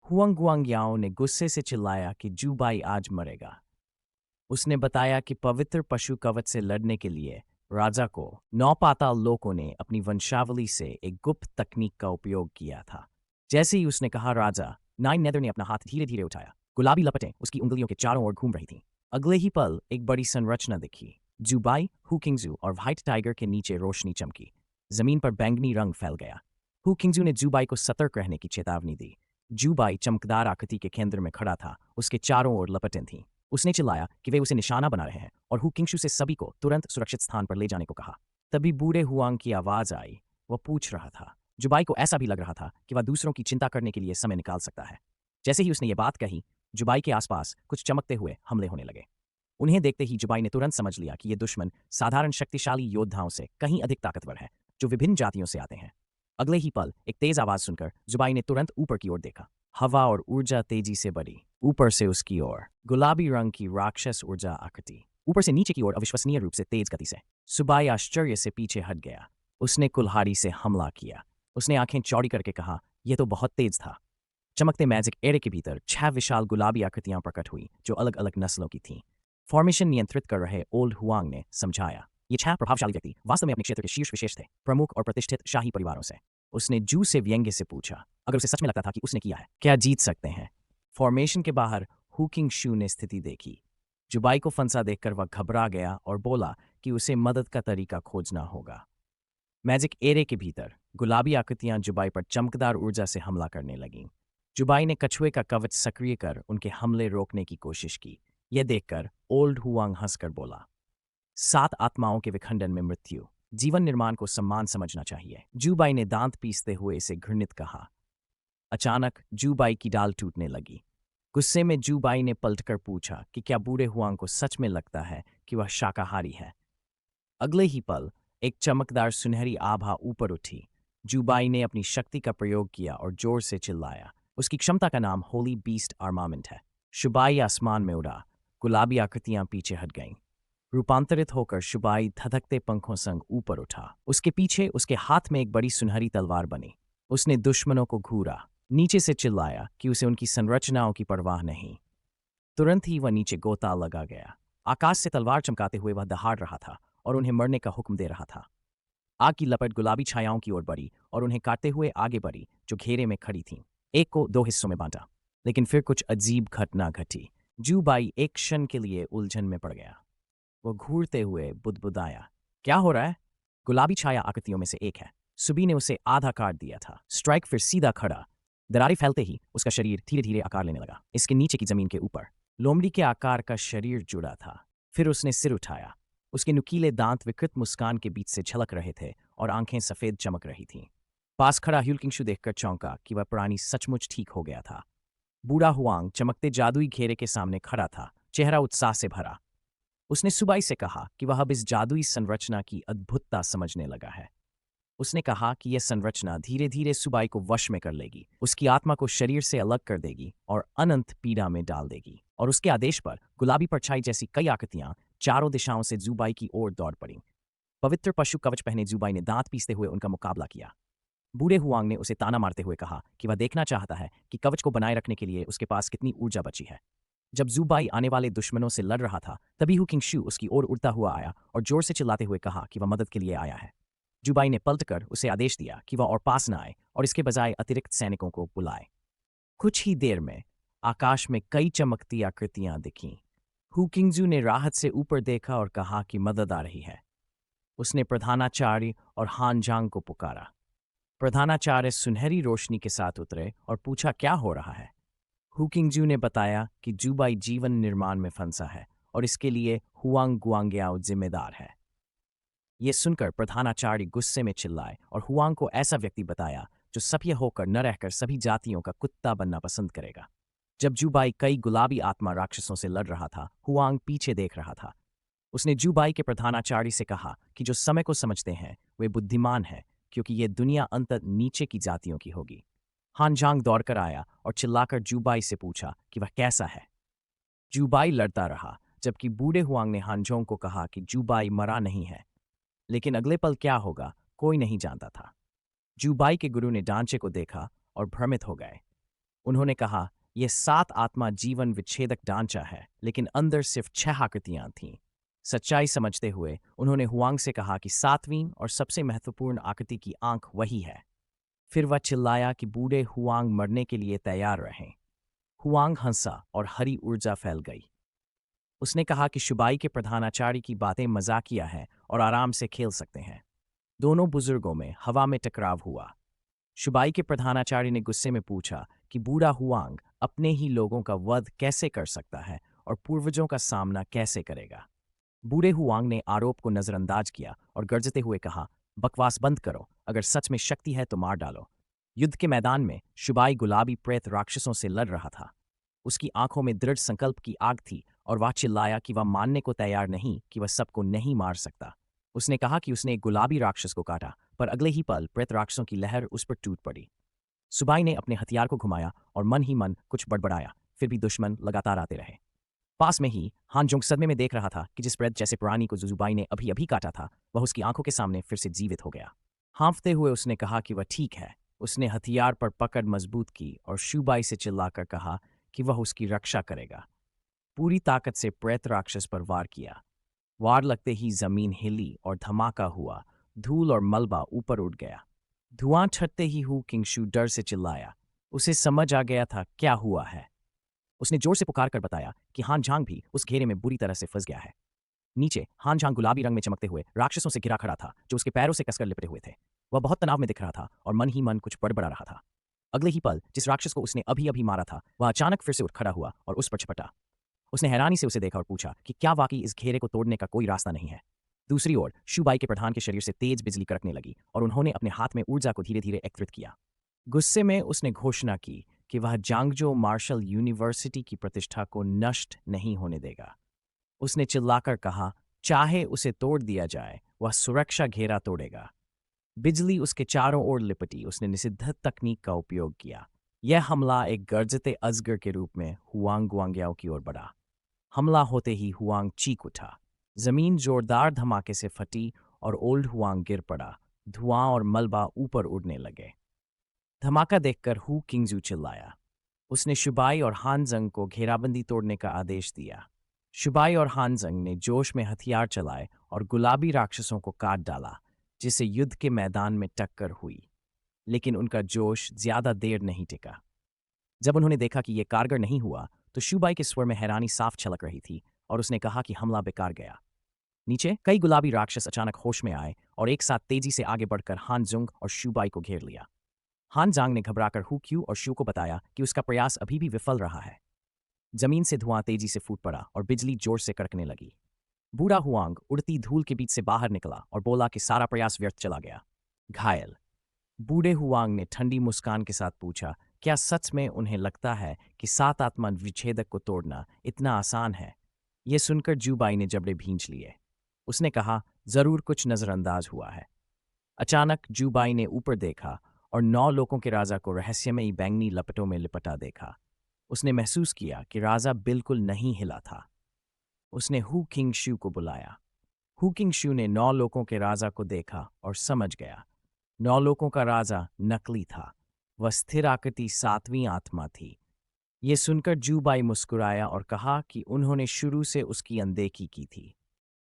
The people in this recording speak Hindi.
हुआंग गुआंगयाओ ने गुस्से से चिल्लाया कि जूबाई आज मरेगा। उसने बताया कि पवित्र पशु कवच से लड़ने के लिए राजा को नौ पाताल लोकों ने अपनी वंशावली से एक गुप्त तकनीक का उपयोग किया था। जैसे ही उसने कहा, राजा नाइन नेदर ने अपना हाथ धीरे धीरे उठाया। गुलाबी लपटें उसकी उंगलियों के चारों ओर घूम रही थीं। अगले ही पल एक बड़ी संरचना दिखी। जुबाई, हुकिंगजू और व्हाइट टाइगर के नीचे रोशनी चमकी। जमीन पर बैंगनी रंग फैल गया। हुकिंगजू ने जुबाई को सतर्क रहने की चेतावनी दी। जुबाई चमकदार आकृति के केंद्र में खड़ा था। उसके चारों ओर लपटें थीं। उसने चिल्लाया कि वे उसे निशाना बना रहे हैं और हुकिंगशू से सभी को तुरंत सुरक्षित स्थान पर ले जाने को कहा। तभी बूढ़े हुआंग की आवाज आई। वह पूछ रहा था। जुबाई को ऐसा भी लग रहा था कि वह दूसरों की चिंता करने के लिए समय निकाल सकता है। जैसे ही उसने ये बात कही, जुबाई के आसपास कुछ चमकते हुए हमले होने लगे। उन्हें देखते ही जुबाई ने तुरंत समझ लिया कि ये दुश्मन साधारण शक्तिशाली योद्धाओं से कहीं अधिक ताकतवर है, जो विभिन्न जातियों से आते हैं। अगले ही पल एक तेज आवाज सुनकर जुबाई ने तुरंत ऊपर की ओर देखा। हवा और ऊर्जा तेजी से बढ़ी। ऊपर से उसकी ओर गुलाबी रंग की राक्षस ऊर्जा आकृति, ऊपर से नीचे की ओर अविश्वसनीय रूप से तेज गति से। सुबाई आश्चर्य से पीछे हट गया। उसने कुल्हाड़ी से हमला किया। उसने आंखें चौड़ी करके कहा, यह तो बहुत तेज था। चमकते मैजिक एरे के भीतर 6 विशाल गुलाबी आकृतियां प्रकट हुई, जो अलग अलग नस्लों की थीं। फॉर्मेशन नियंत्रित कर रहे ओल्ड हुआंग ने समझाया, ये 6 प्रभावशाली व्यक्ति वास्तव में अपने क्षेत्र के शीर्ष विशेष थे, प्रमुख और प्रतिष्ठित शाही परिवारों से। उसने जू से व्यंग्य से पूछा, अगर उसे सच में लगता था कि उसने किया है, क्या जीत सकते हैं? फॉर्मेशन के बाहर हुकिंग शू ने स्थिति देखी। जुबाई को फंसा देखकर वह घबरा गया और बोला कि उसे मदद का तरीका खोजना होगा। मैजिक एरे के भीतर गुलाबी आकृतियां जुबाई पर चमकदार ऊर्जा से हमला करने लगीं। जुबाई ने कछुए का कवच सक्रिय कर उनके हमले रोकने की कोशिश की। यह देखकर ओल्ड हुआंग हंसकर बोला, 7 आत्माओं के विखंडन में मृत्यु, जीवन निर्माण को सम्मान समझना चाहिए। जुबाई ने दांत पीसते हुए इसे घृणित कहा। अचानक जुबाई की डाल टूटने लगी। गुस्से में जुबाई ने पलटकर पूछा कि क्या बूढ़े हुआंग को सच में लगता है कि वह शाकाहारी है? अगले ही पल एक चमकदार सुनहरी आभा ऊपर उठी। जुबाई ने अपनी शक्ति का प्रयोग किया और जोर से चिल्लाया। उसकी क्षमता का नाम होली बीस्ट आर्मामेंट है। शुबाई आसमान में उड़ा। गुलाबी आकृतियां पीछे हट गईं। रूपांतरित होकर शुबाई धधकते पंखों संग ऊपर उठा। उसके पीछे उसके हाथ में एक बड़ी सुनहरी तलवार बनी। उसने दुश्मनों को घूरा, नीचे से चिल्लाया कि उसे उनकी संरचनाओं की परवाह नहीं। तुरंत ही वह नीचे गोता लगा गया। आकाश से तलवार चमकाते हुए वह दहाड़ रहा था और उन्हें मरने का हुक्म दे रहा था। आग की लपट गुलाबी छायाओं की ओर बढ़ी और उन्हें काटते हुए आगे बढ़ी, जो घेरे में खड़ी थीं। एक को 2 हिस्सों में बांटा, लेकिन फिर कुछ अजीब घटना घटी। जूबाई एक क्षण के लिए उलझन में पड़ गया। वो घूरते हुए बुदबुदाया, क्या हो रहा है? गुलाबी छाया आकृतियों में से एक है। सुबी ने उसे आधा काट दिया था। स्ट्राइक फिर सीधा खड़ा। दरारें फैलते ही उसका शरीर धीरे धीरे आकार लेने लगा। इसके नीचे की जमीन के ऊपर लोमड़ी के आकार का शरीर जुड़ा था। फिर उसने सिर उठाया। उसके नुकीले दांत विकृत मुस्कान के बीच से झलक रहे थे और आंखें सफेद चमक रही थीं। पास खड़ा ह्यूलकिंगशू देखकर चौंका कि वह प्राणी सचमुच ठीक हो गया था। बूढ़ा हुआंग चमकते जादुई घेरे के सामने खड़ा था, चेहरा उत्साह से भरा। उसने सुबाई से कहा कि वह अब इस जादुई संरचना की अद्भुतता समझने लगा है। उसने कहा कि यह संरचना धीरे धीरे सुबाई को वश में कर लेगी, उसकी आत्मा को शरीर से अलग कर देगी और अनंत पीड़ा में डाल देगी। और उसके आदेश पर गुलाबी परछाई जैसी कई आकृतियां चारों दिशाओं से जुबाई की ओर दौड़ पड़ीं। पवित्र पशु कवच पहने जुबाई ने दांत पीसते हुए उनका मुकाबला किया। बूढ़े हुआंग ने उसे ताना मारते हुए कहा कि वह देखना चाहता है कि कवच को बनाए रखने के लिए उसके पास कितनी ऊर्जा बची है। जब जुबाई आने वाले दुश्मनों से लड़ रहा था, तभी हुकिंगशू उसकी ओर उड़ता हुआ आया और जोर से चिल्लाते हुए कहा कि वह मदद के लिए आया है। जुबाई ने पलटकर उसे आदेश दिया कि वह और पास न आए और इसके बजाय अतिरिक्त सैनिकों को बुलाए। कुछ ही देर में आकाश में कई चमकती आकृतियां दिखीं। हुकिंगजू ने राहत से ऊपर देखा और कहा कि मदद आ रही है। उसने प्रधानाचार्य और हानजांग को पुकारा। प्रधानाचार्य सुनहरी रोशनी के साथ उतरे और पूछा, क्या हो रहा है? हुकिंगजू ने बताया कि जुबाई जीवन निर्माण में फंसा है और इसके लिए हुआंग गुआंग्याओ जिम्मेदार है। यह सुनकर प्रधानाचार्य गुस्से में चिल्लाए और हुआंग को ऐसा व्यक्ति बताया जो सभ्य होकर न रहकर सभी जातियों का कुत्ता बनना पसंद करेगा। जब जुबाई कई गुलाबी आत्मा राक्षसों से लड़ रहा था, हुआंग पीछे देख रहा था। उसने जुबाई के प्रधानाचार्य से कहा कि जो समय को समझते हैं वे बुद्धिमान हैं, क्योंकि यह दुनिया अंतत नीचे की जातियों की होगी। हानजांग दौड़कर आया और चिल्लाकर जुबाई से पूछा कि वह कैसा है। जुबाई लड़ता रहा, जबकि बूढ़े हुआंग ने हानजोंग को कहा कि जुबाई मरा नहीं है। लेकिन अगले पल क्या होगा, कोई नहीं जानता था। जुबाई के गुरु ने ढांचे को देखा और भ्रमित हो गए। उन्होंने कहा, यह 7 आत्मा जीवन विच्छेदक ढांचा है, लेकिन अंदर सिर्फ 6 आकृतियां थीं। सच्चाई समझते हुए उन्होंने हुआंग से कहा कि 7वीं और सबसे महत्वपूर्ण आकृति की आंख वही है। फिर वह चिल्लाया कि बूढ़े हुआंग मरने के लिए तैयार रहें। हुआंग हंसा और हरी ऊर्जा फैल गई। उसने कहा कि शुबाई के प्रधानाचार्य की बातें मजाकिया हैं और आराम से खेल सकते हैं। दोनों बुजुर्गों में हवा में टकराव हुआ। शुबाई के प्रधानाचार्य ने गुस्से में पूछा कि बूढ़ा हुआंग अपने ही लोगों का वध कैसे कर सकता है और पूर्वजों का सामना कैसे करेगा। बूढ़े हुआंग ने आरोप को नजरअंदाज किया और गरजते हुए कहा, बकवास बंद करो, अगर सच में शक्ति है तो मार डालो। युद्ध के मैदान में शुबाई गुलाबी प्रेत राक्षसों से लड़ रहा था। उसकी आंखों में दृढ़ संकल्प की आग थी और वह चिल्लाया कि वह मानने को तैयार नहीं कि वह सबको नहीं मार सकता। उसने कहा कि उसने एक गुलाबी राक्षस को काटा, पर अगले ही पल प्रेत राक्षसों की लहर उस पर टूट पड़ी। सुबाई ने अपने हथियार को घुमाया और मन ही मन कुछ बड़बड़ाया, फिर भी दुश्मन लगातार आते रहे। पास में ही हान जोंग सदमे में देख रहा था कि जिस प्रेत जैसे प्राणी को जुजुबाई ने अभी अभी काटा था, वह उसकी आंखों के सामने फिर से जीवित हो गया। हाँफते हुए उसने कहा कि वह ठीक है। उसने हथियार पर पकड़ मजबूत की और शुबाई से चिल्लाकर कहा कि वह उसकी रक्षा करेगा। पूरी ताकत से प्रेत राक्षस पर वार किया। वार लगते ही जमीन हिली और धमाका हुआ। धूल और मलबा ऊपर उड़ गया। धुआं छटते ही हु किंगशु डर से चिल्लाया। उसे समझ आ गया था क्या हुआ है। उसने जोर से पुकार कर बताया कि हान झांग भी उस घेरे में बुरी तरह से फंस गया है। नीचे हान झांग गुलाबी रंग में चमकते हुए राक्षसों से घिरा खड़ा था, जो उसके पैरों से कसकर लिपटे हुए थे। वह बहुत तनाव में दिख रहा था और मन ही मन कुछ बड़बड़ा रहा था। अगले ही पल जिस राक्षस को उसने अभी अभी मारा था, वह अचानक फिर से उठ खड़ा हुआ और उस पर झपटा। उसने हैरानी से उसे देखा और पूछा कि क्या वाकई इस घेरे को तोड़ने का कोई रास्ता नहीं है। दूसरी ओर शुबाई के प्रधान के शरीर से तेज बिजली कड़कने लगी और उन्होंने अपने हाथ में ऊर्जा को धीरे धीरे एकत्रित किया। गुस्से में उसने घोषणा की कि वह जांगजो मार्शल यूनिवर्सिटी की प्रतिष्ठा को नष्ट नहीं होने देगा। उसने चिल्लाकर कहा, चाहे उसे तोड़ दिया जाए, वह सुरक्षा घेरा तोड़ेगा। बिजली उसके चारों ओर लिपटी। उसने निषिद्ध तकनीक का उपयोग किया। यह हमला एक गरजते अजगर के रूप में हुआंग गुआंग्याओ की ओर बढ़ा। हमला होते ही हुआंग चीख उठा। जमीन जोरदार धमाके से फटी और ओल्ड हुआंग गिर पड़ा। धुआं और मलबा ऊपर उड़ने लगे। धमाका देखकर हु किंगजू चिल्लाया। उसने शुबाई और हानजंग को घेराबंदी तोड़ने का आदेश दिया। शुबाई और हानजंग ने जोश में हथियार चलाए और गुलाबी राक्षसों को काट डाला, जिससे युद्ध के मैदान में टक्कर हुई। लेकिन उनका जोश ज्यादा देर नहीं टिका। जब उन्होंने देखा कि यह कारगर नहीं हुआ, तो शुबाई के स्वर में हैरानी साफ छलक रही थी और उसने कहा कि हमला बेकार गया। नीचे कई गुलाबी राक्षस अचानक होश में आए और एक साथ तेजी से आगे बढ़कर हानजुंग और शुबाई को घेर लिया। हान जांग ने घबराकर हु क्यू और शू को बताया कि उसका प्रयास अभी भी विफल रहा है। जमीन से धुआं तेजी से फूट पड़ा और बिजली जोर से कड़कने लगी। बूढ़ा हुआंग उड़ती धूल के बीच से बाहर निकला और बोला कि सारा प्रयास व्यर्थ चला गया। घायल बूढ़े हुआंग ने ठंडी मुस्कान के साथ पूछा, क्या सच में उन्हें लगता है कि 7 आत्मा विच्छेदक को तोड़ना इतना आसान है? यह सुनकर जूबाई ने जबड़े भींच लिए। उसने कहा, जरूर कुछ नजरअंदाज हुआ है। अचानक जूबाई ने ऊपर देखा और 9 लोगों के राजा को रहस्यमयी बैंगनी लपटों में लिपटा देखा। उसने महसूस किया कि राजा बिल्कुल नहीं हिला था। उसने हु किंग शू को बुलाया। हु किंग शू ने 9 लोगों के राजा को देखा और समझ गया। 9 लोगों का राजा नकली था। वह स्थिर आकृति 7वीं आत्मा थी। ये सुनकर जूबाई मुस्कुराया और कहा कि उन्होंने शुरू से उसकी अनदेखी की थी।